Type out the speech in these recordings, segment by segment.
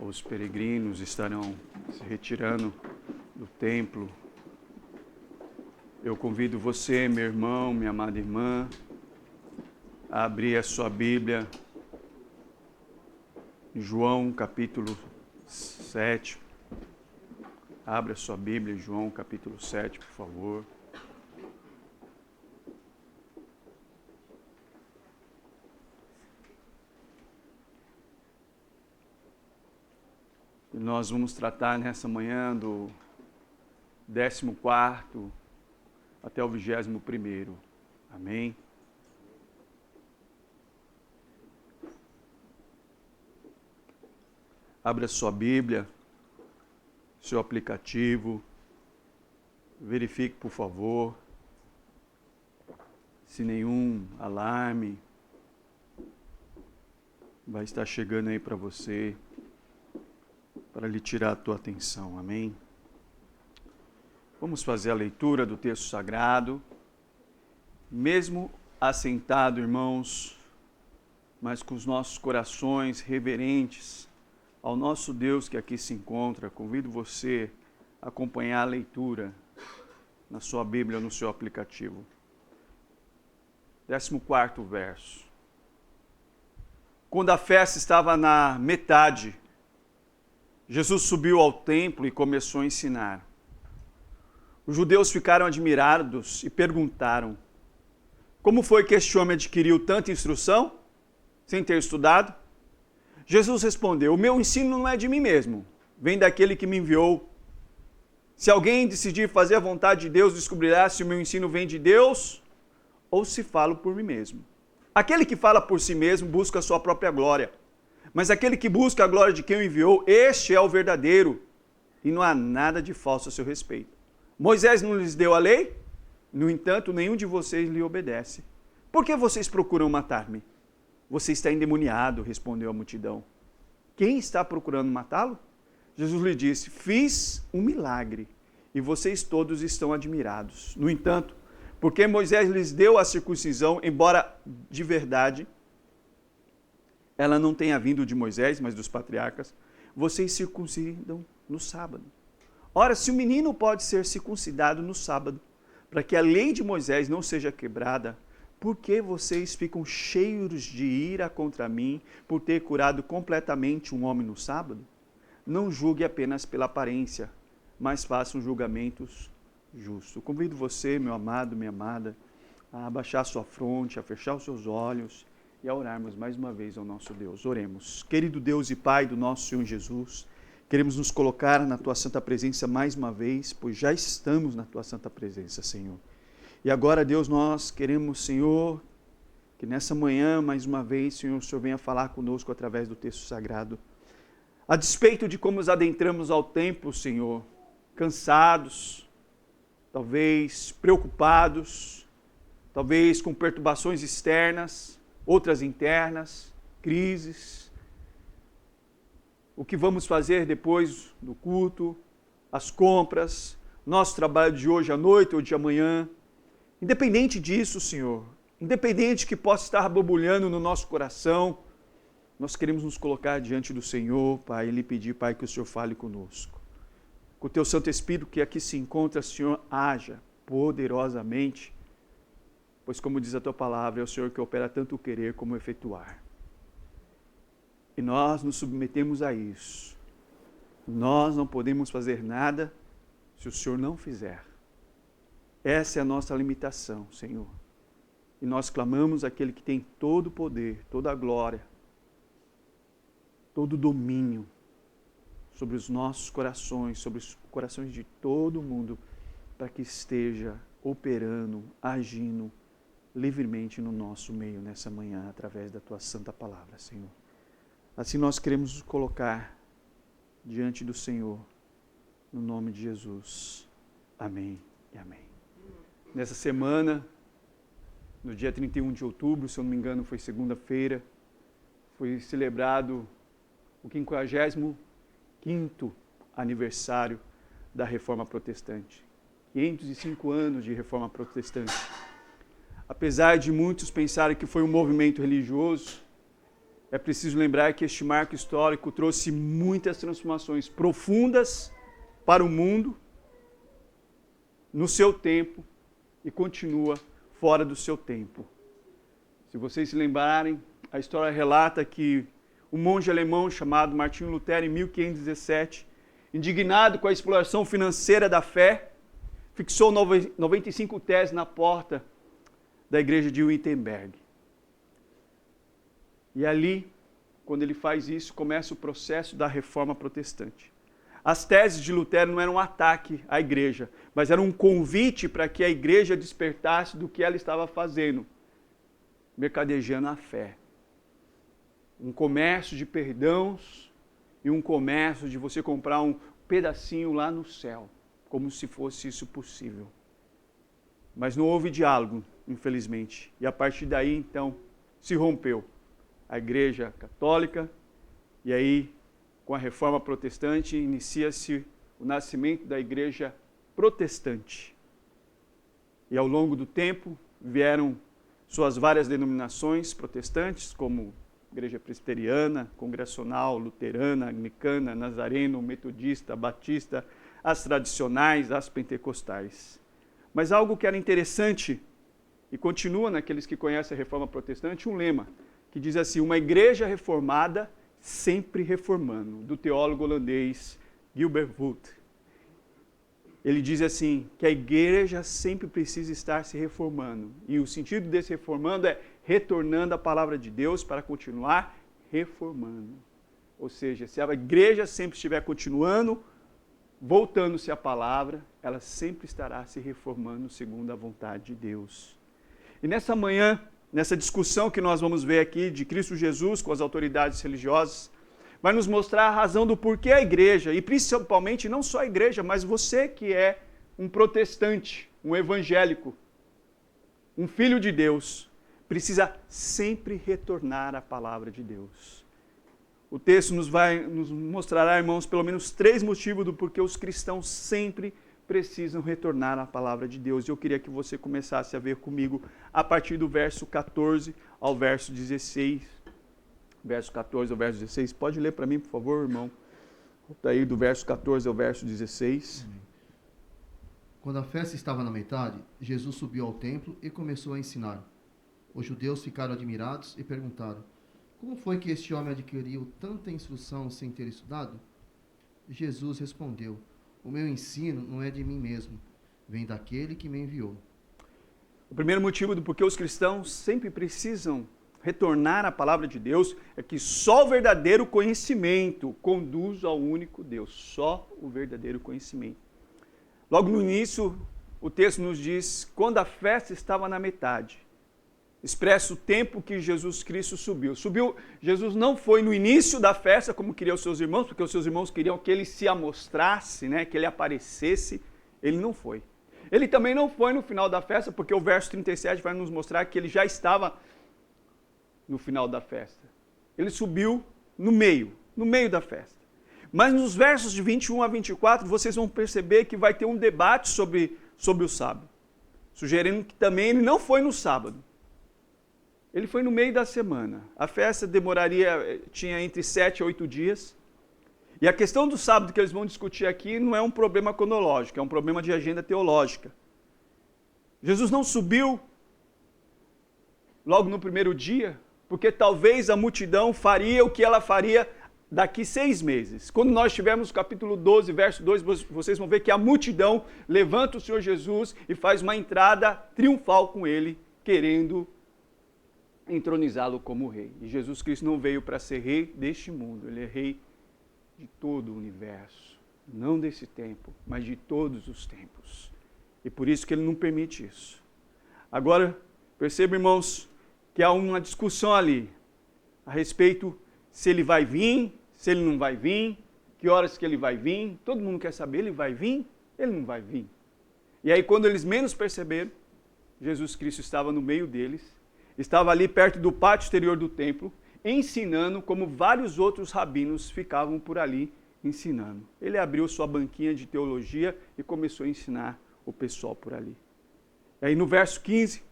Os peregrinos estarão se retirando do templo. Eu convido você, meu irmão, minha amada irmã, a abrir a sua Bíblia em João capítulo 7. Abra a sua Bíblia em João capítulo 7, por favor. E nós vamos tratar nessa manhã do 14º até o 21º. Amém? Abra sua Bíblia, seu aplicativo, verifique, por favor, se nenhum alarme vai estar chegando aí para você, para lhe tirar a tua atenção. Amém? Vamos fazer a leitura do texto sagrado, mesmo assentado, irmãos, mas com os nossos corações reverentes ao nosso Deus que aqui se encontra. Convido você a acompanhar a leitura na sua Bíblia ou no seu aplicativo. 14º verso. Quando a festa estava na metade, Jesus subiu ao templo e começou a ensinar. Os judeus ficaram admirados e perguntaram: como foi que este homem adquiriu tanta instrução sem ter estudado? Jesus respondeu: o meu ensino não é de mim mesmo, vem daquele que me enviou. Se alguém decidir fazer a vontade de Deus, descobrirá se o meu ensino vem de Deus ou se falo por mim mesmo. Aquele que fala por si mesmo busca a sua própria glória, mas aquele que busca a glória de quem o enviou, este é o verdadeiro, e não há nada de falso a seu respeito. Moisés não lhes deu a lei? No entanto, nenhum de vocês lhe obedece. Por que vocês procuram matar-me? Você está endemoniado, respondeu a multidão. Quem está procurando matá-lo? Jesus lhe disse: fiz um milagre, e vocês todos estão admirados. No entanto, porque Moisés lhes deu a circuncisão, embora de verdade ela não tenha vindo de Moisés, mas dos patriarcas, vocês circuncidam no sábado. Ora, se o menino pode ser circuncidado no sábado, para que a lei de Moisés não seja quebrada, por que vocês ficam cheios de ira contra mim por ter curado completamente um homem no sábado? Não julgue apenas pela aparência, mas façam julgamentos justos. Convido você, meu amado, minha amada, a abaixar sua fronte, a fechar os seus olhos e a orarmos mais uma vez ao nosso Deus. Oremos. Querido Deus e Pai do nosso Senhor Jesus, queremos nos colocar na Tua Santa Presença mais uma vez, pois já estamos na Tua Santa Presença, Senhor. E agora, Deus, nós queremos, Senhor, que nessa manhã, mais uma vez, Senhor, o Senhor venha falar conosco através do texto sagrado. A despeito de como nos adentramos ao templo, Senhor, cansados, talvez preocupados, talvez com perturbações externas, outras internas, crises. O que vamos fazer depois do culto, as compras, nosso trabalho de hoje à noite ou de amanhã. Independente disso, Senhor, independente que possa estar borbulhando no nosso coração, nós queremos nos colocar diante do Senhor, Pai, e lhe pedir, Pai, que o Senhor fale conosco. Com o Teu Santo Espírito que aqui se encontra, Senhor, haja poderosamente, pois como diz a Tua palavra, é o Senhor que opera tanto o querer como o efetuar. E nós nos submetemos a isso. Nós não podemos fazer nada se o Senhor não fizer. Essa é a nossa limitação, Senhor. E nós clamamos àquele que tem todo o poder, toda a glória, todo o domínio sobre os nossos corações, sobre os corações de todo mundo, para que esteja operando, agindo livremente no nosso meio nessa manhã, através da Tua Santa Palavra, Senhor. Assim nós queremos nos colocar diante do Senhor, no nome de Jesus. Amém e amém. Nessa semana, no dia 31 de outubro, se eu não me engano, foi segunda-feira, foi celebrado o 55º aniversário da Reforma Protestante. 505 anos de Reforma Protestante. Apesar de muitos pensarem que foi um movimento religioso, é preciso lembrar que este marco histórico trouxe muitas transformações profundas para o mundo, no seu tempo, e continua fora do seu tempo. Se vocês se lembrarem, a história relata que um monge alemão chamado Martinho Lutero, em 1517, indignado com a exploração financeira da fé, fixou 95 teses na porta da igreja de Wittenberg. E ali, quando ele faz isso, começa o processo da reforma protestante. As teses de Lutero não eram um ataque à igreja, mas eram um convite para que a igreja despertasse do que ela estava fazendo, mercadejando a fé. Um comércio de perdãos e um comércio de você comprar um pedacinho lá no céu, como se fosse isso possível. Mas não houve diálogo, infelizmente. E a partir daí, então, se rompeu a igreja católica, e aí, com a reforma protestante, inicia-se o nascimento da igreja protestante. E ao longo do tempo, vieram suas várias denominações protestantes, como igreja presbiteriana, congregacional, luterana, anglicana, nazareno, metodista, batista, as tradicionais, as pentecostais. Mas algo que era interessante, e continua naqueles que conhecem a reforma protestante, um lema que diz assim: uma igreja reformada sempre reformando, do teólogo holandês Gilbert Wood. Ele diz assim, que a igreja sempre precisa estar se reformando. E o sentido desse reformando é retornando à palavra de Deus para continuar reformando. Ou seja, se a igreja sempre estiver continuando, voltando-se à palavra, ela sempre estará se reformando segundo a vontade de Deus. E nessa manhã, nessa discussão que nós vamos ver aqui de Cristo Jesus com as autoridades religiosas, vai nos mostrar a razão do porquê a igreja, e principalmente não só a igreja, mas você que é um protestante, um evangélico, um filho de Deus, precisa sempre retornar à palavra de Deus. O texto nos mostrará, irmãos, pelo menos 3 motivos do porquê os cristãos sempre precisam retornar à palavra de Deus. E eu queria que você começasse a ver comigo a partir do verso 14 ao verso 16. Verso 14 ao verso 16. Pode ler para mim, por favor, irmão? Está aí do verso 14 ao verso 16. Quando a festa estava na metade, Jesus subiu ao templo e começou a ensinar. Os judeus ficaram admirados e perguntaram: como foi que este homem adquiriu tanta instrução sem ter estudado? Jesus respondeu: o meu ensino não é de mim mesmo, vem daquele que me enviou. O primeiro motivo do porquê os cristãos sempre precisam retornar à palavra de Deus é que só o verdadeiro conhecimento conduz ao único Deus. Só o verdadeiro conhecimento. Logo no início, o texto nos diz, quando a festa estava na metade, expressa o tempo que Jesus Cristo subiu. Jesus não foi no início da festa, como queriam os seus irmãos, porque os seus irmãos queriam que ele se amostrasse, né, que ele aparecesse. Ele não foi. Ele também não foi no final da festa, porque o verso 37 vai nos mostrar que ele já estava no final da festa. Ele subiu no meio da festa. Mas nos versos de 21 a 24, vocês vão perceber que vai ter um debate sobre o sábado, sugerindo que também ele não foi no sábado. Ele foi no meio da semana. A festa tinha entre 7 a 8 dias. E a questão do sábado que eles vão discutir aqui não é um problema cronológico, é um problema de agenda teológica. Jesus não subiu logo no primeiro dia, porque talvez a multidão faria o que ela faria daqui 6 meses. Quando nós tivermos o capítulo 12, verso 2, vocês vão ver que a multidão levanta o Senhor Jesus e faz uma entrada triunfal com ele, querendo entronizá-lo como rei. E Jesus Cristo não veio para ser rei deste mundo, ele é rei de todo o universo. Não desse tempo, mas de todos os tempos. E por isso que ele não permite isso. Agora, perceba, irmãos, que há uma discussão ali a respeito se ele vai vir, se ele não vai vir, que horas que ele vai vir. Todo mundo quer saber, ele vai vir, ele não vai vir. E aí, quando eles menos perceberam, Jesus Cristo estava no meio deles, estava ali perto do pátio exterior do templo, ensinando como vários outros rabinos ficavam por ali ensinando. Ele abriu sua banquinha de teologia e começou a ensinar o pessoal por ali. E aí no verso 15,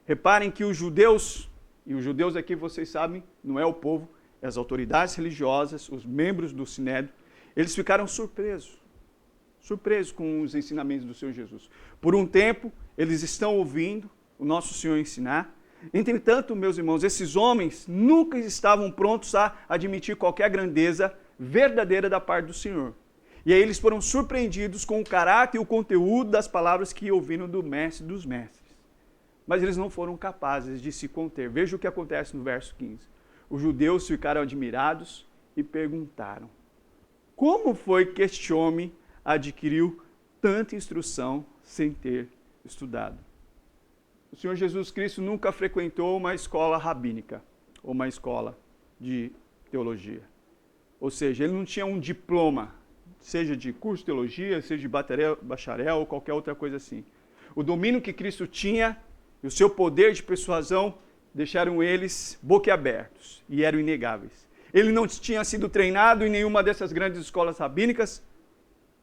reparem que os judeus e os judeus aqui, vocês sabem, não é o povo, é as autoridades religiosas, os membros do Sinédrio, eles ficaram surpresos com os ensinamentos do Senhor Jesus. Por um tempo, eles estão ouvindo o nosso Senhor ensinar. Entretanto, meus irmãos, esses homens nunca estavam prontos a admitir qualquer grandeza verdadeira da parte do Senhor. E aí eles foram surpreendidos com o caráter e o conteúdo das palavras que ouviram do mestre dos mestres. Mas eles não foram capazes de se conter. Veja o que acontece no verso 15. Os judeus ficaram admirados e perguntaram: como foi que este homem adquiriu tanta instrução sem ter estudado? O Senhor Jesus Cristo nunca frequentou uma escola rabínica ou uma escola de teologia. Ou seja, ele não tinha um diploma, seja de curso de teologia, seja de bacharel ou qualquer outra coisa assim. O domínio que Cristo tinha e o seu poder de persuasão deixaram eles boquiabertos e eram inegáveis. Ele não tinha sido treinado em nenhuma dessas grandes escolas rabínicas,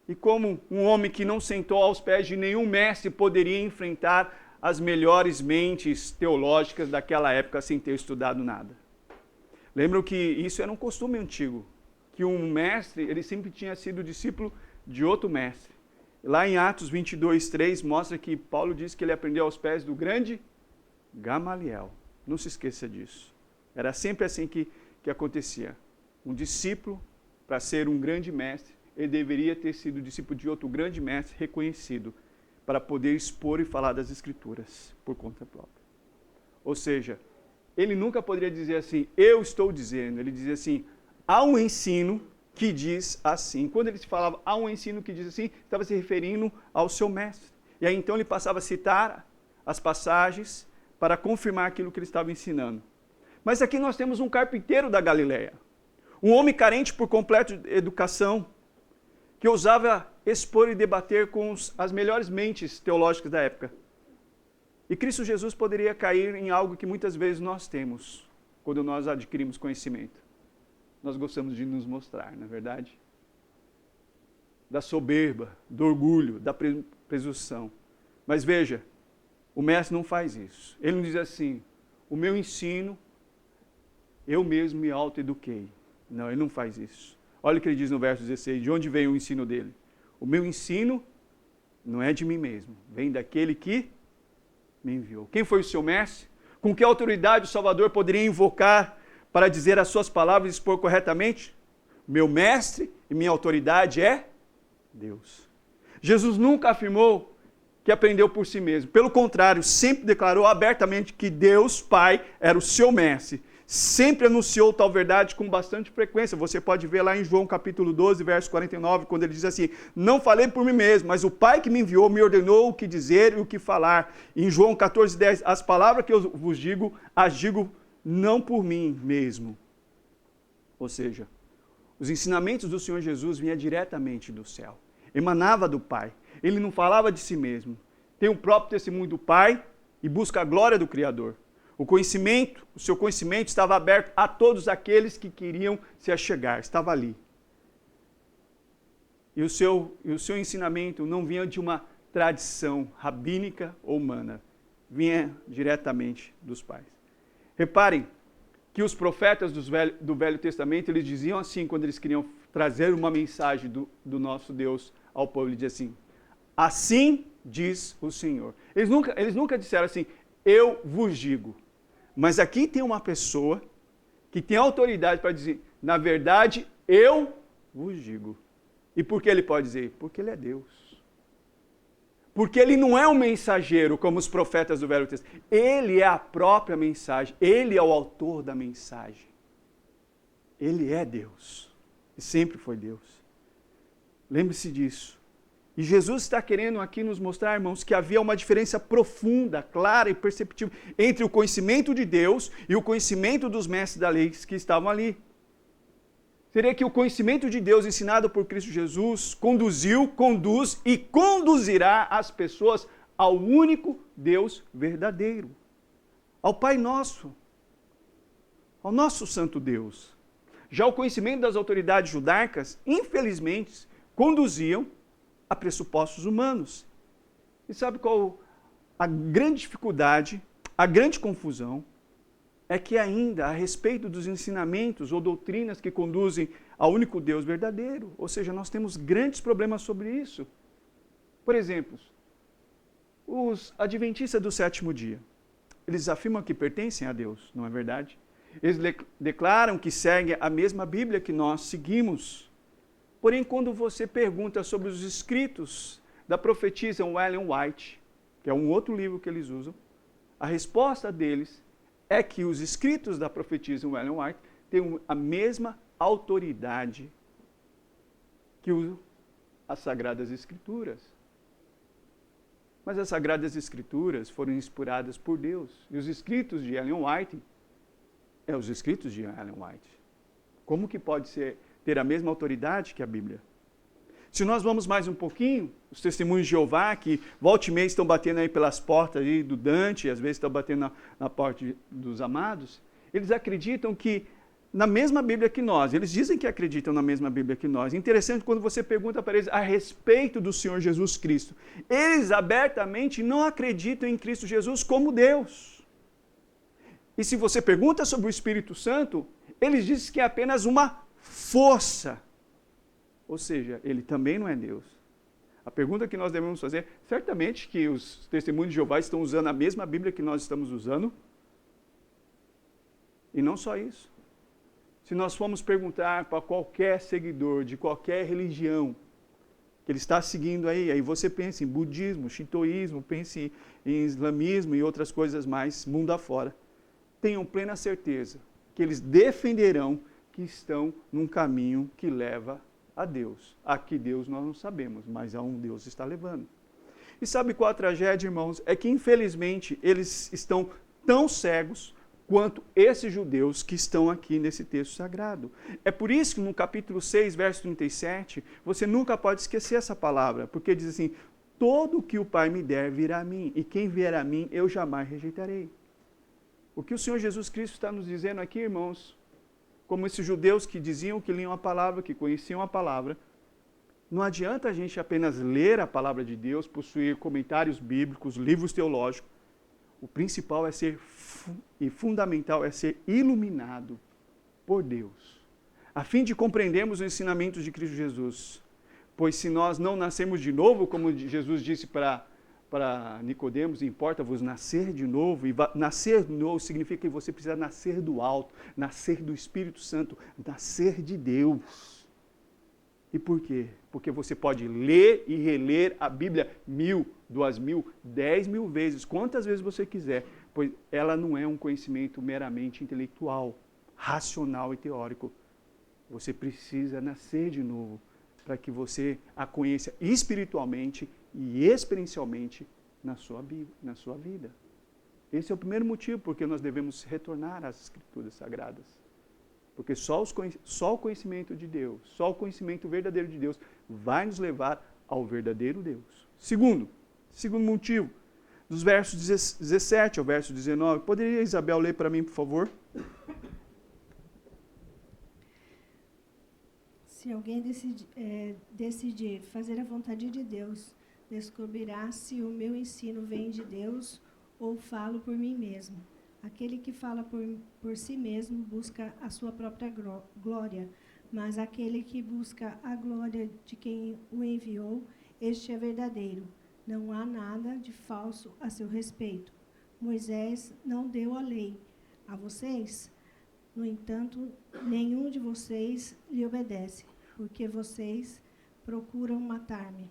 e como um homem que não sentou aos pés de nenhum mestre poderia enfrentar as melhores mentes teológicas daquela época sem ter estudado nada. Lembram que isso era um costume antigo, que um mestre, ele sempre tinha sido discípulo de outro mestre. Lá em Atos 22:3 mostra que Paulo diz que ele aprendeu aos pés do grande Gamaliel. Não se esqueça disso. Era sempre assim que acontecia. Um discípulo, para ser um grande mestre, ele deveria ter sido discípulo de outro grande mestre reconhecido, para poder expor e falar das Escrituras por conta própria. Ou seja, ele nunca poderia dizer assim, eu estou dizendo. Ele dizia assim, há um ensino que diz assim. Quando ele falava, há um ensino que diz assim, estava se referindo ao seu mestre. E aí então ele passava a citar as passagens para confirmar aquilo que ele estava ensinando. Mas aqui nós temos um carpinteiro da Galileia, um homem carente por completo de educação, que ousava expor e debater com as melhores mentes teológicas da época. E Cristo Jesus poderia cair em algo que muitas vezes nós temos, quando nós adquirimos conhecimento. Nós gostamos de nos mostrar, não é verdade? Da soberba, do orgulho, da presunção. Mas veja, o mestre não faz isso. Ele não diz assim, o meu ensino, eu mesmo me autoeduquei. Não, ele não faz isso. Olha o que ele diz no verso 16, de onde vem o ensino dele? O meu ensino não é de mim mesmo, vem daquele que me enviou. Quem foi o seu mestre? Com que autoridade o Salvador poderia invocar para dizer as suas palavras e expor corretamente? Meu mestre e minha autoridade é Deus. Jesus nunca afirmou que aprendeu por si mesmo. Pelo contrário, sempre declarou abertamente que Deus, Pai, era o seu mestre. Sempre anunciou tal verdade com bastante frequência. Você pode ver lá em João capítulo 12, verso 49, quando ele diz assim, não falei por mim mesmo, mas o Pai que me enviou me ordenou o que dizer e o que falar. Em João 14, 10, as palavras que eu vos digo, as digo não por mim mesmo. Ou seja, os ensinamentos do Senhor Jesus vinham diretamente do céu. Emanava do Pai. Ele não falava de si mesmo. Tem o próprio testemunho do Pai e busca a glória do Criador. O seu conhecimento estava aberto a todos aqueles que queriam se achegar, estava ali. E o seu ensinamento não vinha de uma tradição rabínica ou humana, vinha diretamente dos pais. Reparem que os profetas do Velho Testamento, eles diziam assim, quando eles queriam trazer uma mensagem do nosso Deus ao povo, eles diziam assim, assim diz o Senhor. Eles nunca disseram assim, eu vos digo. Mas aqui tem uma pessoa que tem autoridade para dizer, na verdade, eu vos digo. E por que ele pode dizer? Porque ele é Deus. Porque ele não é um mensageiro como os profetas do Velho Testamento. Ele é a própria mensagem. Ele é o autor da mensagem. Ele é Deus. E sempre foi Deus. Lembre-se disso. E Jesus está querendo aqui nos mostrar, irmãos, que havia uma diferença profunda, clara e perceptível entre o conhecimento de Deus e o conhecimento dos mestres da lei que estavam ali. Seria que o conhecimento de Deus ensinado por Cristo Jesus conduziu, conduz e conduzirá as pessoas ao único Deus verdadeiro, ao Pai Nosso, ao nosso Santo Deus. Já o conhecimento das autoridades judaicas, infelizmente, conduziam a pressupostos humanos. E sabe qual a grande dificuldade, a grande confusão? é que ainda a respeito dos ensinamentos ou doutrinas que conduzem ao único Deus verdadeiro. Ou seja, nós temos grandes problemas sobre isso. Por exemplo, os adventistas do sétimo dia, eles afirmam que pertencem a Deus, não é verdade? Eles declaram que seguem a mesma Bíblia que nós seguimos. Porém, quando você pergunta sobre os escritos da profetisa Ellen White, que é um outro livro que eles usam, a resposta deles é que os escritos da profetisa Ellen White têm a mesma autoridade que as Sagradas Escrituras. Mas as Sagradas Escrituras foram inspiradas por Deus. E os escritos de Ellen White os escritos de Ellen White. Como que pode ter a mesma autoridade que a Bíblia? Se nós vamos mais um pouquinho, os testemunhos de Jeová, que volta e meia estão batendo aí pelas portas aí do Dante, às vezes estão batendo na porta dos amados, eles acreditam que na mesma Bíblia que nós, eles dizem que acreditam na mesma Bíblia que nós. Interessante quando você pergunta para eles a respeito do Senhor Jesus Cristo. Eles abertamente não acreditam em Cristo Jesus como Deus. E se você pergunta sobre o Espírito Santo, eles dizem que é apenas uma força. Ou seja, ele também não é Deus. A pergunta que nós devemos fazer, certamente que os testemunhos de Jeová estão usando a mesma Bíblia que nós estamos usando. E não só isso. Se nós formos perguntar para qualquer seguidor de qualquer religião que ele está seguindo aí você pensa em budismo, shintoísmo, pense em islamismo e outras coisas mais, mundo afora. Tenham plena certeza que eles defenderão que estão num caminho que leva a Deus. A que Deus nós não sabemos, mas a um Deus está levando. E sabe qual a tragédia, irmãos? É que infelizmente eles estão tão cegos quanto esses judeus que estão aqui nesse texto sagrado. É por isso que no capítulo 6, verso 37, você nunca pode esquecer essa palavra, porque diz assim, todo o que o Pai me der virá a mim, e quem vier a mim eu jamais rejeitarei. O que o Senhor Jesus Cristo está nos dizendo aqui, irmãos, como esses judeus que diziam que liam a palavra, que conheciam a palavra, não adianta a gente apenas ler a palavra de Deus, possuir comentários bíblicos, livros teológicos. O principal e fundamental é ser iluminado por Deus, a fim de compreendermos os ensinamentos de Cristo Jesus. Pois se nós não nascermos de novo, como Jesus disse para Nicodemos, importa-vos nascer de novo, e nascer de novo significa que você precisa nascer do alto, nascer do Espírito Santo, nascer de Deus. E por quê? Porque você pode ler e reler a Bíblia 1.000, 2.000, 10.000 vezes, quantas vezes você quiser, pois ela não é um conhecimento meramente intelectual, racional e teórico. Você precisa nascer de novo para que você a conheça espiritualmente e experiencialmente na sua vida. Esse é o primeiro motivo porque nós devemos retornar às Escrituras Sagradas. Porque só o conhecimento de Deus, só o conhecimento verdadeiro de Deus vai nos levar ao verdadeiro Deus. Segundo motivo, dos versos 17 ao verso 19. Poderia Isabel ler para mim, por favor? Se alguém decidir fazer a vontade de Deus, descobrirá se o meu ensino vem de Deus ou falo por mim mesmo. Aquele que fala por si mesmo busca a sua própria glória, mas aquele que busca a glória de quem o enviou, este é verdadeiro. Não há nada de falso a seu respeito. Moisés não deu a lei a vocês, no entanto, nenhum de vocês lhe obedece, porque vocês procuram matar-me.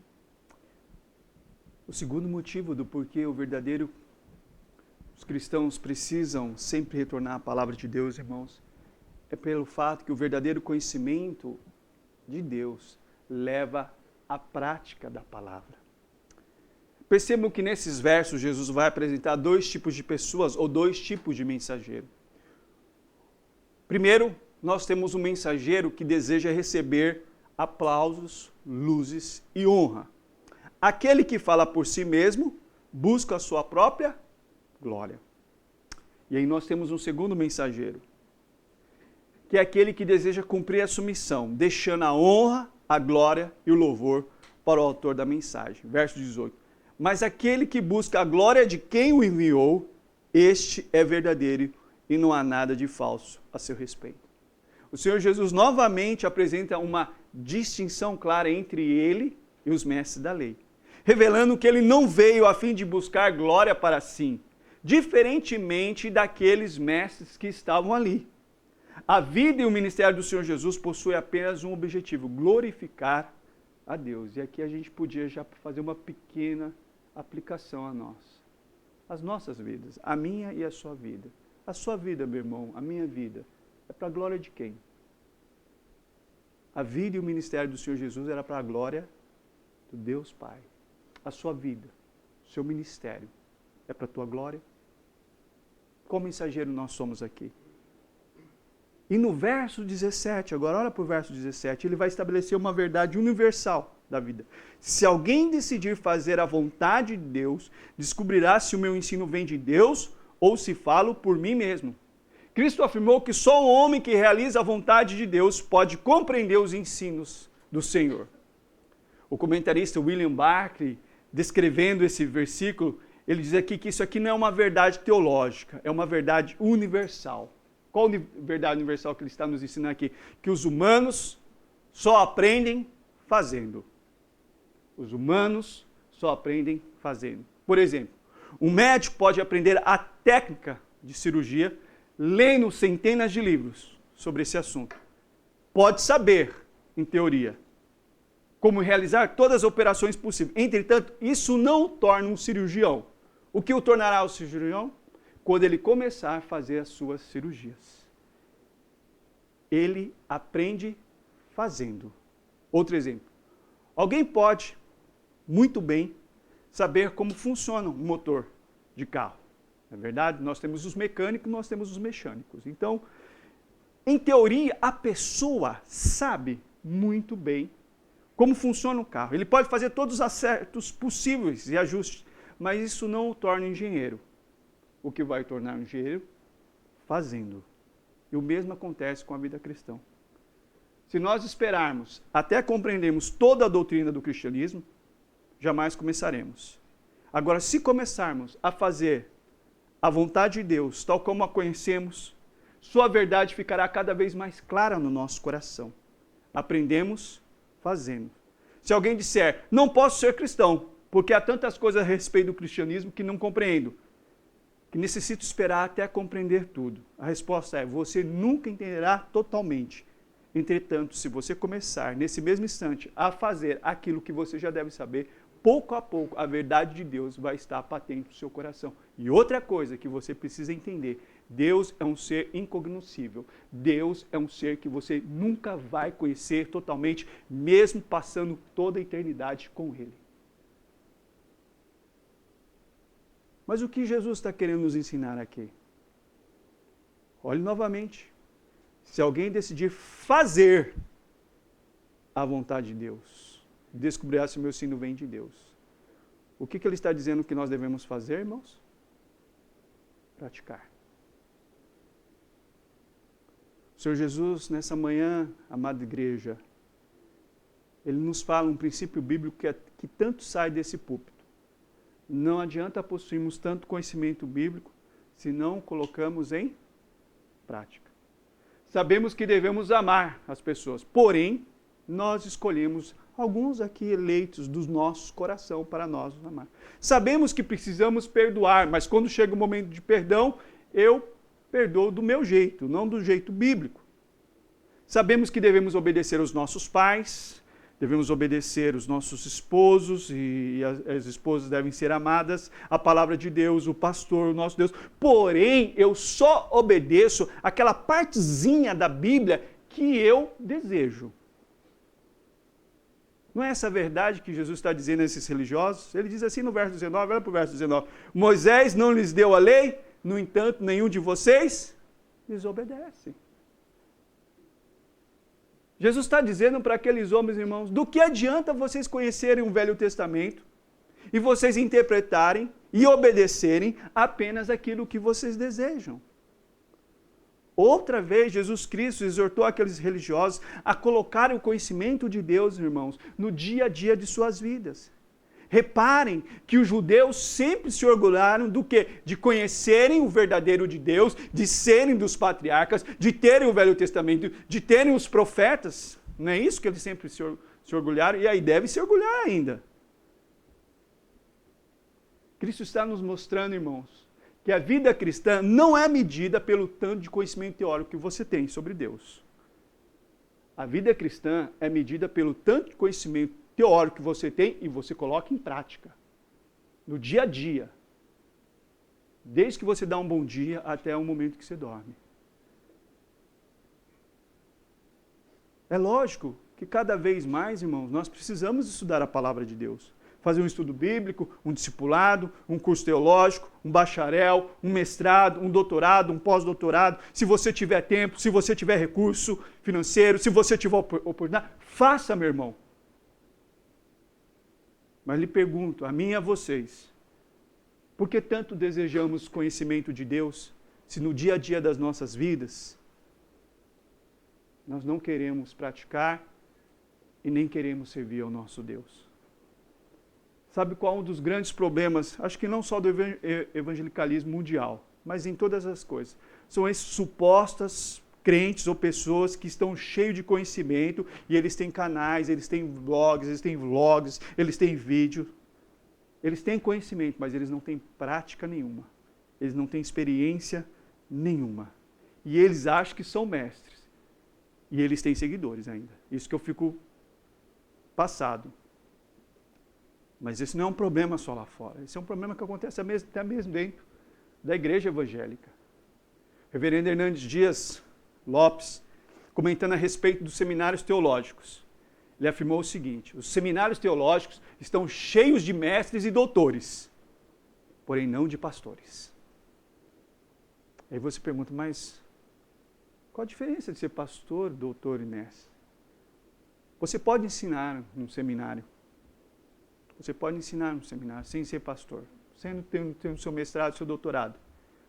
O segundo motivo do porquê os cristãos precisam sempre retornar à palavra de Deus, irmãos, é pelo fato que o verdadeiro conhecimento de Deus leva à prática da palavra. Percebam que nesses versos Jesus vai apresentar dois tipos de pessoas ou dois tipos de mensageiro. Primeiro, nós temos um mensageiro que deseja receber aplausos, luzes e honra. Aquele que fala por si mesmo busca a sua própria glória. E aí nós temos um segundo mensageiro, que é aquele que deseja cumprir a sua missão, deixando a honra, a glória e o louvor para o autor da mensagem. Verso 18. Mas aquele que busca a glória de quem o enviou, este é verdadeiro e não há nada de falso a seu respeito. O Senhor Jesus novamente apresenta uma distinção clara entre ele e os mestres da lei, revelando que ele não veio a fim de buscar glória para si, diferentemente daqueles mestres que estavam ali. A vida e o ministério do Senhor Jesus possuem apenas um objetivo: glorificar a Deus. E aqui a gente podia já fazer uma pequena aplicação a nós. As nossas vidas, a minha e a sua vida. A sua vida, meu irmão, a minha vida, é para a glória de quem? A vida e o ministério do Senhor Jesus era para a glória do Deus Pai. A sua vida, o seu ministério, é para a tua glória? Qual mensageiro nós somos aqui? E no verso 17, agora olha para o verso 17, ele vai estabelecer uma verdade universal da vida. Se alguém decidir fazer a vontade de Deus, descobrirá se o meu ensino vem de Deus ou se falo por mim mesmo. Cristo afirmou que só o homem que realiza a vontade de Deus pode compreender os ensinos do Senhor. O comentarista William Barclay, descrevendo esse versículo, ele diz aqui que isso aqui não é uma verdade teológica, é uma verdade universal. Qual verdade universal que ele está nos ensinando aqui? Que os humanos só aprendem fazendo. Os humanos só aprendem fazendo. Por exemplo, um médico pode aprender a técnica de cirurgia lendo centenas de livros sobre esse assunto. Pode saber, em teoria, como realizar todas as operações possíveis. Entretanto, isso não o torna um cirurgião. O que o tornará um cirurgião? Quando ele começar a fazer as suas cirurgias. Ele aprende fazendo. Outro exemplo. Alguém pode, muito bem, saber como funciona um motor de carro. Na verdade, nós temos os mecânicos, nós temos os mecânicos. Então, em teoria, a pessoa sabe muito bem como funciona o carro. Ele pode fazer todos os acertos possíveis e ajustes, mas isso não o torna engenheiro. O que vai tornar um engenheiro? Fazendo. E o mesmo acontece com a vida cristã. Se nós esperarmos até compreendermos toda a doutrina do cristianismo, jamais começaremos. Agora, se começarmos a fazer a vontade de Deus, tal como a conhecemos, sua verdade ficará cada vez mais clara no nosso coração. Aprendemos fazendo. Se alguém disser, não posso ser cristão, porque há tantas coisas a respeito do cristianismo que não compreendo, que necessito esperar até compreender tudo. A resposta é, você nunca entenderá totalmente. Entretanto, se você começar, nesse mesmo instante, a fazer aquilo que você já deve saber, pouco a pouco, a verdade de Deus vai estar patente no seu coração. E outra coisa que você precisa entender, Deus é um ser incognoscível. Deus é um ser que você nunca vai conhecer totalmente, mesmo passando toda a eternidade com Ele. Mas o que Jesus está querendo nos ensinar aqui? Olhe novamente. Se alguém decidir fazer a vontade de Deus, descobrirá se o meu ensino vem de Deus. O que ele está dizendo que nós devemos fazer, irmãos? Praticar. O Senhor Jesus, nessa manhã, amada igreja, Ele nos fala um princípio bíblico que tanto sai desse púlpito. Não adianta possuirmos tanto conhecimento bíblico se não colocamos em prática. Sabemos que devemos amar as pessoas, porém, nós escolhemos alguns aqui eleitos do nosso coração para nós amar. Sabemos que precisamos perdoar, mas quando chega o momento de perdão, eu perdoo do meu jeito, não do jeito bíblico. Sabemos que devemos obedecer aos nossos pais, devemos obedecer os nossos esposos e as esposas devem ser amadas, a palavra de Deus, o pastor, o nosso Deus. Porém, eu só obedeço aquela partezinha da Bíblia que eu desejo. Não é essa a verdade que Jesus está dizendo a esses religiosos? Ele diz assim no verso 19, olha para o verso 19. Moisés não lhes deu a lei, no entanto, nenhum de vocês lhes obedece. Jesus está dizendo para aqueles homens, irmãos, do que adianta vocês conhecerem o Velho Testamento e vocês interpretarem e obedecerem apenas aquilo que vocês desejam? Outra vez, Jesus Cristo exortou aqueles religiosos a colocarem o conhecimento de Deus, irmãos, no dia a dia de suas vidas. Reparem que os judeus sempre se orgulharam do quê? De conhecerem o verdadeiro de Deus, de serem dos patriarcas, de terem o Velho Testamento, de terem os profetas. Não é isso que eles sempre se orgulharam? E aí devem se orgulhar ainda. Cristo está nos mostrando, irmãos, que a vida cristã não é medida pelo tanto de conhecimento teórico que você tem sobre Deus. A vida cristã é medida pelo tanto de conhecimento teórico que você tem e você coloca em prática. No dia a dia. Desde que você dá um bom dia até o momento que você dorme. É lógico que cada vez mais, irmãos, nós precisamos estudar a palavra de Deus. Fazer um estudo bíblico, um discipulado, um curso teológico, um bacharel, um mestrado, um doutorado, um pós-doutorado. Se você tiver tempo, se você tiver recurso financeiro, se você tiver oportunidade, faça, meu irmão. Mas lhe pergunto, a mim e a vocês, por que tanto desejamos conhecimento de Deus, se no dia a dia das nossas vidas, nós não queremos praticar e nem queremos servir ao nosso Deus? Sabe qual é um dos grandes problemas, acho que não só do evangelicalismo mundial, mas em todas as coisas? São esses supostas crentes ou pessoas que estão cheios de conhecimento e eles têm canais, eles têm blogs, eles têm vlogs, eles têm vídeo. Eles têm conhecimento, mas eles não têm prática nenhuma. Eles não têm experiência nenhuma. E eles acham que são mestres. E eles têm seguidores ainda. Isso que eu fico passado. Mas esse não é um problema só lá fora. Esse é um problema que acontece até mesmo dentro da igreja evangélica. Reverendo Hernandes Dias Lopes, comentando a respeito dos seminários teológicos, ele afirmou o seguinte: os seminários teológicos estão cheios de mestres e doutores, porém não de pastores. Aí você pergunta, mas qual a diferença de ser pastor, doutor e mestre? Você pode ensinar num seminário. Você pode ensinar num seminário sem ser pastor, sem ter o seu mestrado, o seu doutorado,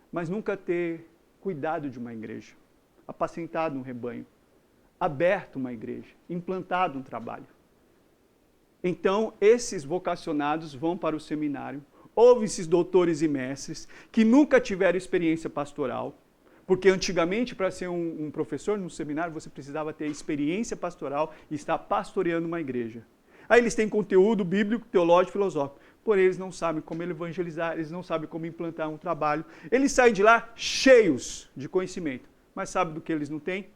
mas nunca ter cuidado de uma igreja, apacentado um rebanho, aberto uma igreja, implantado um trabalho. Então, esses vocacionados vão para o seminário, houve esses doutores e mestres que nunca tiveram experiência pastoral, porque antigamente, para ser um professor no seminário, você precisava ter experiência pastoral e estar pastoreando uma igreja. Aí eles têm conteúdo bíblico, teológico, filosófico, porém eles não sabem como evangelizar, eles não sabem como implantar um trabalho. Eles saem de lá cheios de conhecimento, mas sabe do que eles não têm?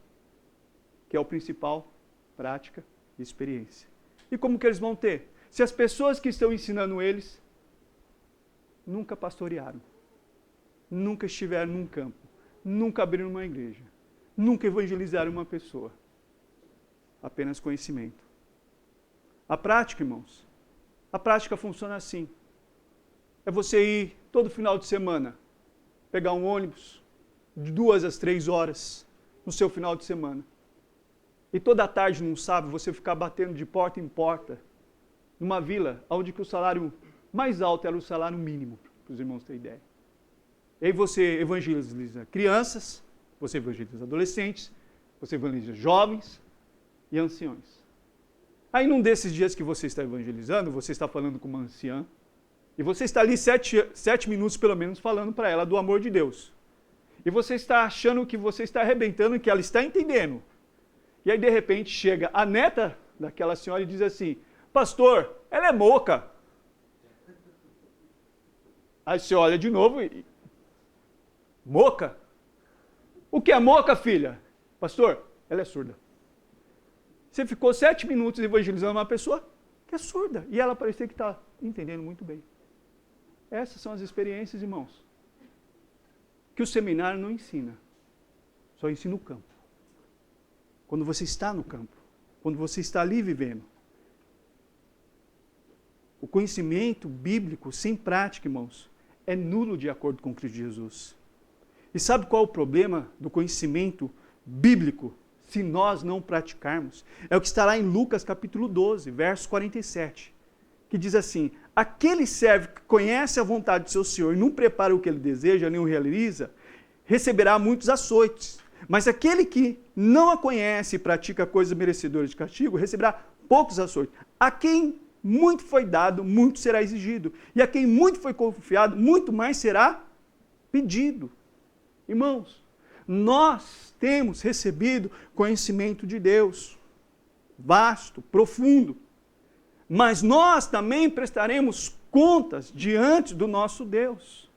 Que é o principal, prática e experiência. E como que eles vão ter? Se as pessoas que estão ensinando eles nunca pastorearam, nunca estiveram num campo, nunca abriram uma igreja, nunca evangelizaram uma pessoa. Apenas conhecimento. A prática, irmãos, a prática funciona assim. É você ir todo final de semana, pegar um ônibus de 2 às 3 horas no seu final de semana. E toda tarde, num sábado, você ficar batendo de porta em porta numa vila onde que o salário mais alto era o salário mínimo, para os irmãos terem ideia. E aí você evangeliza crianças, você evangeliza adolescentes, você evangeliza jovens e anciões. Aí num desses dias que você está evangelizando, você está falando com uma anciã, e você está ali 7 minutos pelo menos falando para ela do amor de Deus. E você está achando que você está arrebentando, que ela está entendendo. E aí de repente chega a neta daquela senhora e diz assim: pastor, ela é moca. Aí você olha de novo e... moca? O que é moca, filha? Pastor, ela é surda. Você ficou 7 minutos evangelizando uma pessoa que é surda. E ela parecia que está entendendo muito bem. Essas são as experiências, irmãos, que o seminário não ensina. Só ensina o campo. Quando você está no campo. Quando você está ali vivendo. O conhecimento bíblico sem prática, irmãos, é nulo de acordo com Cristo Jesus. E sabe qual é o problema do conhecimento bíblico se nós não praticarmos? É o que está lá em Lucas capítulo 12, verso 47, que diz assim: aquele servo que conhece a vontade de seu senhor e não prepara o que ele deseja, nem o realiza, receberá muitos açoites. Mas aquele que não a conhece e pratica coisas merecedoras de castigo, receberá poucos açoites. A quem muito foi dado, muito será exigido. E a quem muito foi confiado, muito mais será pedido. Irmãos, nós temos recebido conhecimento de Deus, vasto, profundo, mas nós também prestaremos contas diante do nosso Deus.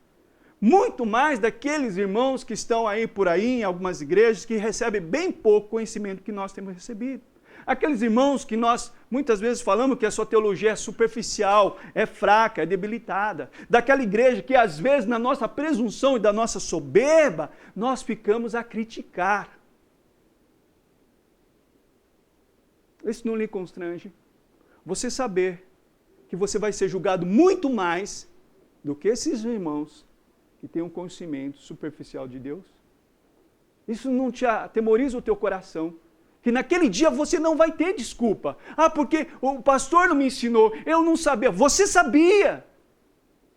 Muito mais daqueles irmãos que estão aí por aí em algumas igrejas que recebem bem pouco conhecimento que nós temos recebido. Aqueles irmãos que nós muitas vezes falamos que a sua teologia é superficial, é fraca, é debilitada. Daquela igreja que às vezes na nossa presunção e da nossa soberba, nós ficamos a criticar. Isso não lhe constrange? Você saber que você vai ser julgado muito mais do que esses irmãos que têm um conhecimento superficial de Deus? Isso não te atemoriza o teu coração? Que naquele dia você não vai ter desculpa. Ah, porque o pastor não me ensinou, eu não sabia. Você sabia,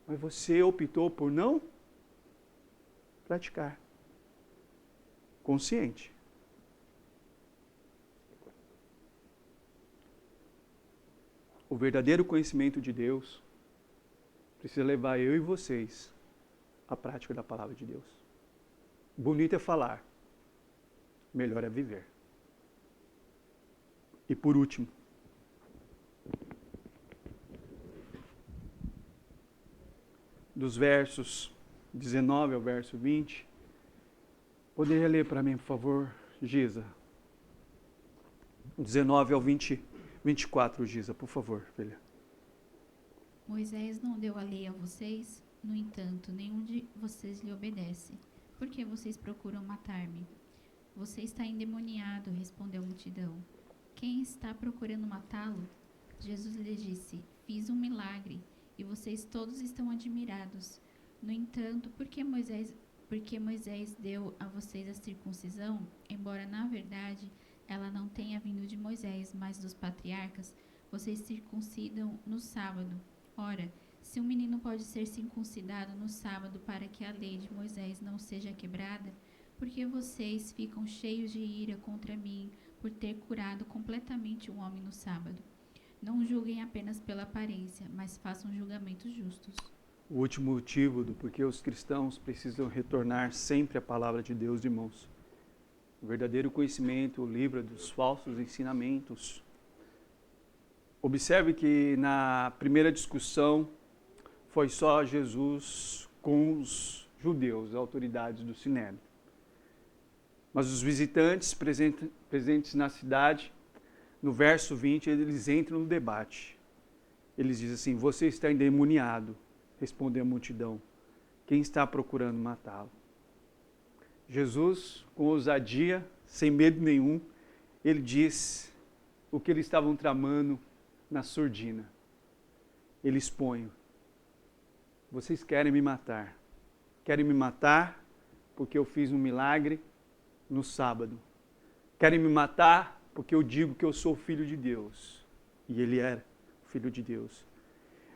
mas você optou por não praticar. Consciente. O verdadeiro conhecimento de Deus precisa levar eu e vocês à prática da palavra de Deus. Bonito é falar, melhor é viver. E por último, dos versos 19 ao verso 20, poderia ler para mim, por favor, Giza? 19 ao 24, Giza, por favor, filha. Moisés não deu a lei a vocês, no entanto, nenhum de vocês lhe obedece. Por que vocês procuram matar-me? Você está endemoniado, respondeu a multidão. Quem está procurando matá-lo? Jesus lhe disse, fiz um milagre, e vocês todos estão admirados. No entanto, por que Moisés deu a vocês a circuncisão, embora na verdade ela não tenha vindo de Moisés, mas dos patriarcas, vocês circuncidam no sábado. Ora, se um menino pode ser circuncidado no sábado para que a lei de Moisés não seja quebrada, por que vocês ficam cheios de ira contra mim por ter curado completamente um homem no sábado? Não julguem apenas pela aparência, mas façam julgamentos justos. O último motivo do porquê os cristãos precisam retornar sempre à palavra de Deus, irmãos. O verdadeiro conhecimento o livra dos falsos ensinamentos. Observe que na primeira discussão foi só Jesus com os judeus, as autoridades do Sinédrio. Mas os visitantes presentes na cidade, no verso 20, eles entram no debate. Eles dizem assim, você está endemoniado, respondeu a multidão. Quem está procurando matá-lo? Jesus, com ousadia, sem medo nenhum, ele diz o que eles estavam tramando na surdina. Ele expõe. Vocês querem me matar. Querem me matar porque eu fiz um milagre no sábado. Querem me matar porque eu digo que eu sou filho de Deus. E ele era filho de Deus.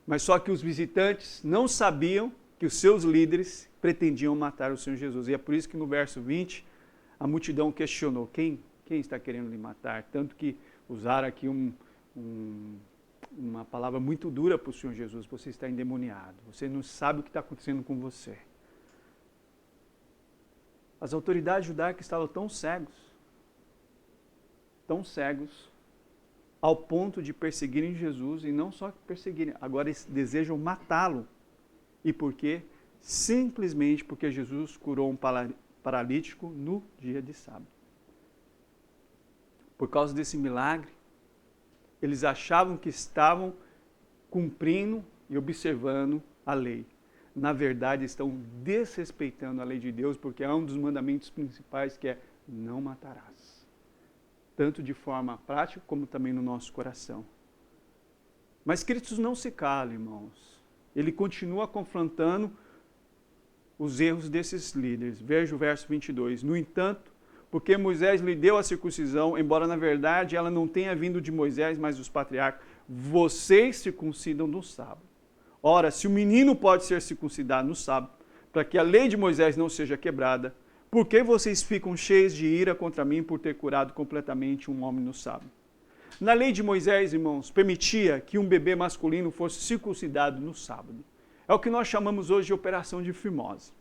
Mas só que os visitantes não sabiam que os seus líderes pretendiam matar o Senhor Jesus. E é por isso que no verso 20, a multidão questionou, quem está querendo lhe matar? Tanto que usaram aqui uma palavra muito dura para o Senhor Jesus, você está endemoniado, você não sabe o que está acontecendo com você. As autoridades judaicas estavam tão cegos, ao ponto de perseguirem Jesus, e não só perseguirem, agora eles desejam matá-lo. E por quê? Simplesmente porque Jesus curou um paralítico no dia de sábado. Por causa desse milagre, eles achavam que estavam cumprindo e observando a lei. Na verdade, estão desrespeitando a lei de Deus, porque é um dos mandamentos principais que é não matarás. Tanto de forma prática, como também no nosso coração. Mas Cristo não se cala, irmãos. Ele continua confrontando os erros desses líderes. Veja o verso 22. No entanto, porque Moisés lhe deu a circuncisão, embora na verdade ela não tenha vindo de Moisés, mas dos patriarcas, vocês circuncidam no sábado. Ora, se o menino pode ser circuncidado no sábado, para que a lei de Moisés não seja quebrada, por que vocês ficam cheios de ira contra mim por ter curado completamente um homem no sábado? Na lei de Moisés, irmãos, permitia que um bebê masculino fosse circuncidado no sábado. É o que nós chamamos hoje de operação de fimose.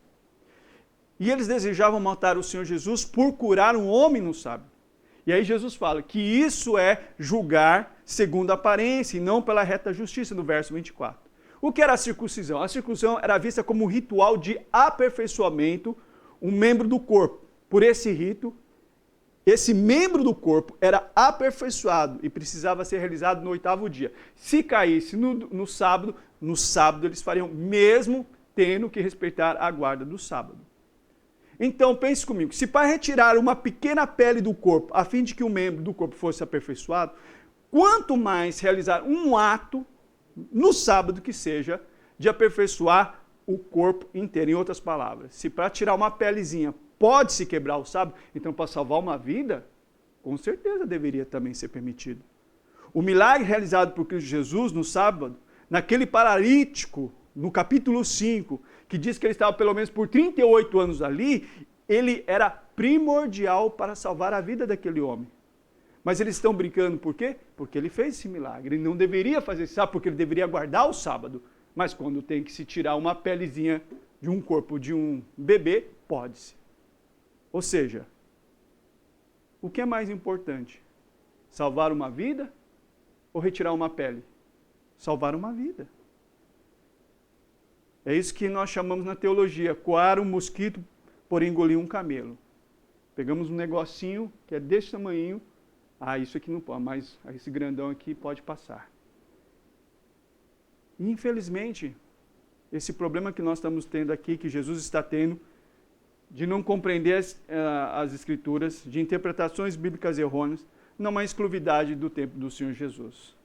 E eles desejavam matar o Senhor Jesus por curar um homem no sábado. E aí Jesus fala que isso é julgar segundo a aparência e não pela reta justiça, no verso 24. O que era a circuncisão? A circuncisão era vista como um ritual de aperfeiçoamento, um membro do corpo. Por esse rito, esse membro do corpo era aperfeiçoado e precisava ser realizado no 8º dia. Se caísse no sábado eles fariam mesmo tendo que respeitar a guarda do sábado. Então, pense comigo, se para retirar uma pequena pele do corpo, a fim de que o membro do corpo fosse aperfeiçoado, quanto mais realizar um ato no sábado que seja de aperfeiçoar o corpo inteiro. Em outras palavras, se para tirar uma pelezinha pode-se quebrar o sábado, então para salvar uma vida, com certeza deveria também ser permitido. O milagre realizado por Cristo Jesus no sábado, naquele paralítico, no capítulo 5, que diz que ele estava pelo menos por 38 anos ali, ele era primordial para salvar a vida daquele homem. Mas eles estão brincando por quê? Porque ele fez esse milagre. Ele não deveria fazer isso, sabe? Porque ele deveria guardar o sábado. Mas quando tem que se tirar uma pelezinha de um corpo de um bebê, pode-se. Ou seja, o que é mais importante? Salvar uma vida ou retirar uma pele? Salvar uma vida. É isso que nós chamamos na teologia, coar um mosquito por engolir um camelo. Pegamos um negocinho que é desse tamanho, isso aqui não pode, mas esse grandão aqui pode passar. E, infelizmente, esse problema que nós estamos tendo aqui, que Jesus está tendo, de não compreender as Escrituras, de interpretações bíblicas errôneas, não é exclusividade do tempo do Senhor Jesus.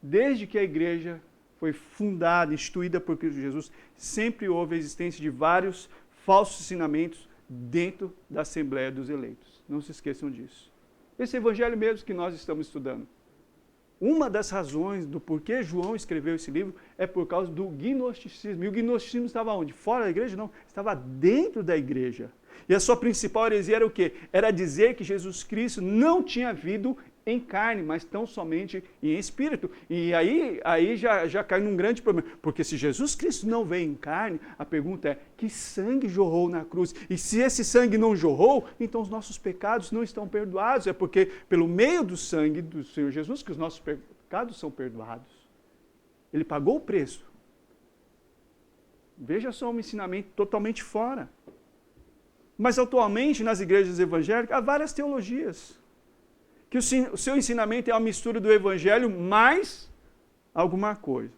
Desde que a igreja foi fundada, instituída por Cristo Jesus, sempre houve a existência de vários falsos ensinamentos dentro da Assembleia dos Eleitos. Não se esqueçam disso. Esse evangelho mesmo que nós estamos estudando. Uma das razões do porquê João escreveu esse livro é por causa do gnosticismo. E o gnosticismo estava onde? Fora da igreja? Não, estava dentro da igreja. E a sua principal heresia era o quê? Era dizer que Jesus Cristo não tinha vindo em carne, mas tão somente em espírito. E aí já cai num grande problema. Porque se Jesus Cristo não veio em carne, a pergunta é, que sangue jorrou na cruz? E se esse sangue não jorrou, então os nossos pecados não estão perdoados. É porque pelo meio do sangue do Senhor Jesus que os nossos pecados são perdoados. Ele pagou o preço. Veja só um ensinamento totalmente fora. Mas atualmente nas igrejas evangélicas há várias teologias. Que o seu ensinamento é uma mistura do evangelho mais alguma coisa.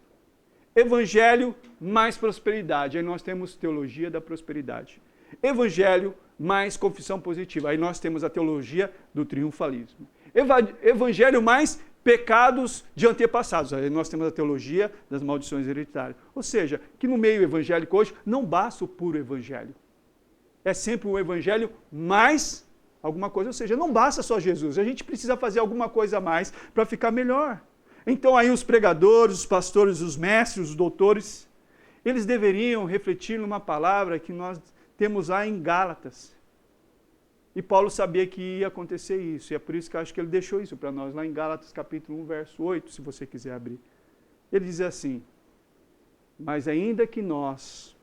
Evangelho mais prosperidade. Aí nós temos teologia da prosperidade. Evangelho mais confissão positiva. Aí nós temos a teologia do triunfalismo. Evangelho mais pecados de antepassados. Aí nós temos a teologia das maldições hereditárias. Ou seja, que no meio evangélico hoje não basta o puro evangelho. É sempre um evangelho mais alguma coisa, ou seja, não basta só Jesus, a gente precisa fazer alguma coisa a mais para ficar melhor. Então aí os pregadores, os pastores, os mestres, os doutores, eles deveriam refletir numa palavra que nós temos lá em Gálatas. E Paulo sabia que ia acontecer isso, e é por isso que eu acho que ele deixou isso para nós, lá em Gálatas capítulo 1, verso 8, se você quiser abrir. Ele diz assim, mas ainda que nós,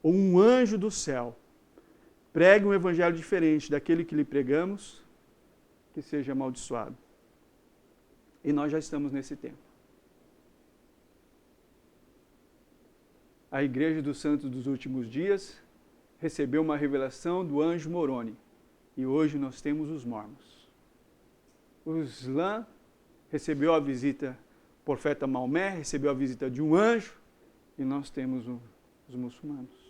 ou um anjo do céu, pregue um evangelho diferente daquele que lhe pregamos, que seja amaldiçoado. E nós já estamos nesse tempo. A Igreja dos Santos dos Últimos Dias recebeu uma revelação do anjo Moroni. E hoje nós temos os mormons. O Islã recebeu a visita, o profeta Maomé recebeu a visita de um anjo, e nós temos os muçulmanos.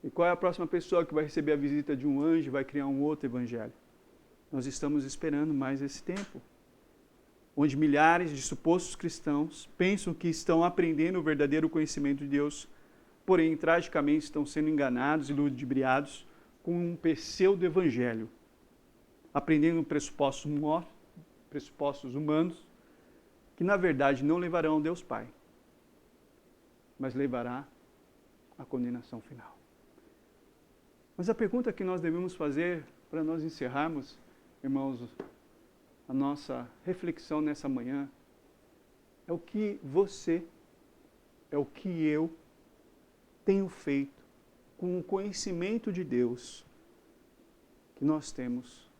E qual é a próxima pessoa que vai receber a visita de um anjo e vai criar um outro evangelho? Nós estamos esperando mais esse tempo, onde milhares de supostos cristãos pensam que estão aprendendo o verdadeiro conhecimento de Deus, porém, tragicamente, estão sendo enganados e ludibriados com um pseudo-evangelho, aprendendo pressupostos humanos, que na verdade não levarão a Deus Pai, mas levará à condenação final. Mas a pergunta que nós devemos fazer para nós encerrarmos, irmãos, a nossa reflexão nessa manhã é o que você, é o que eu tenho feito com o conhecimento de Deus que nós temos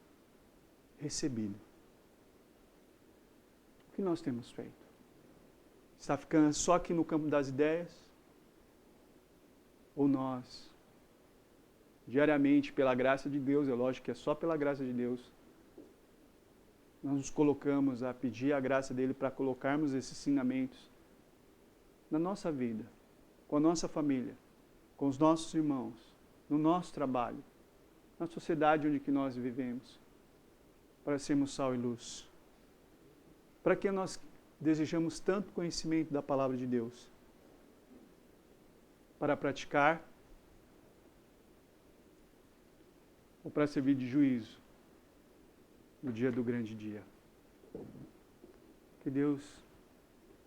recebido. O que nós temos feito? Está ficando só aqui no campo das ideias? Ou nós, diariamente, pela graça de Deus, é lógico que é só pela graça de Deus, nós nos colocamos a pedir a graça dele para colocarmos esses ensinamentos na nossa vida, com a nossa família, com os nossos irmãos, no nosso trabalho, na sociedade onde que nós vivemos, para sermos sal e luz. Para que nós desejamos tanto conhecimento da palavra de Deus? Para praticar ou para servir de juízo no dia do grande dia? Que Deus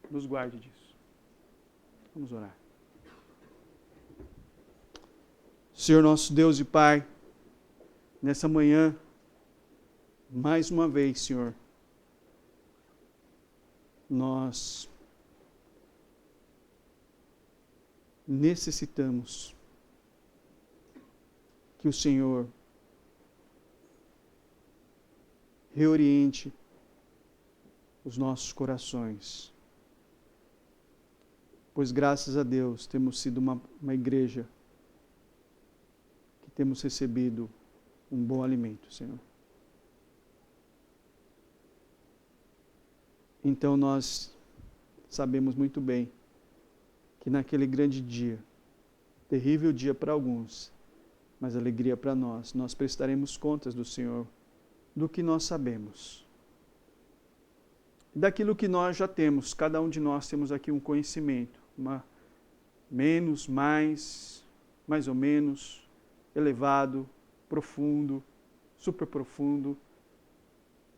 nos guarde disso. Vamos orar. Senhor nosso Deus e Pai, nessa manhã, mais uma vez, Senhor, nós necessitamos que o Senhor reoriente os nossos corações. Pois graças a Deus temos sido uma igreja que temos recebido um bom alimento, Senhor. Então nós sabemos muito bem que naquele grande dia, terrível dia para alguns, mas alegria para nós, nós prestaremos contas do Senhor, do que nós sabemos. Daquilo que nós já temos, cada um de nós temos aqui um conhecimento, menos, mais ou menos, elevado, profundo, super profundo,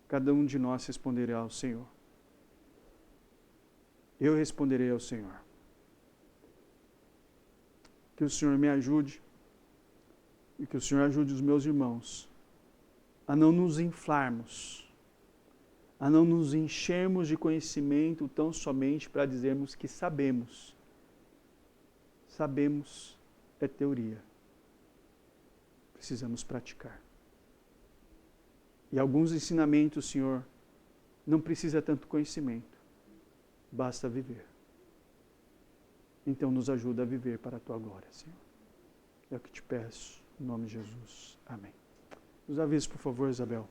cada um de nós responderá ao Senhor. Eu responderei ao Senhor. Que o Senhor me ajude e que o Senhor ajude os meus irmãos a não nos inflarmos, a não nos enchermos de conhecimento tão somente para dizermos que sabemos. Sabemos é teoria. Precisamos praticar. E alguns ensinamentos, Senhor, não precisa tanto conhecimento. Basta viver. Então nos ajuda a viver para a Tua glória, Senhor. É o que te peço, em nome de Jesus. Amém. Nos avise, por favor, Isabel.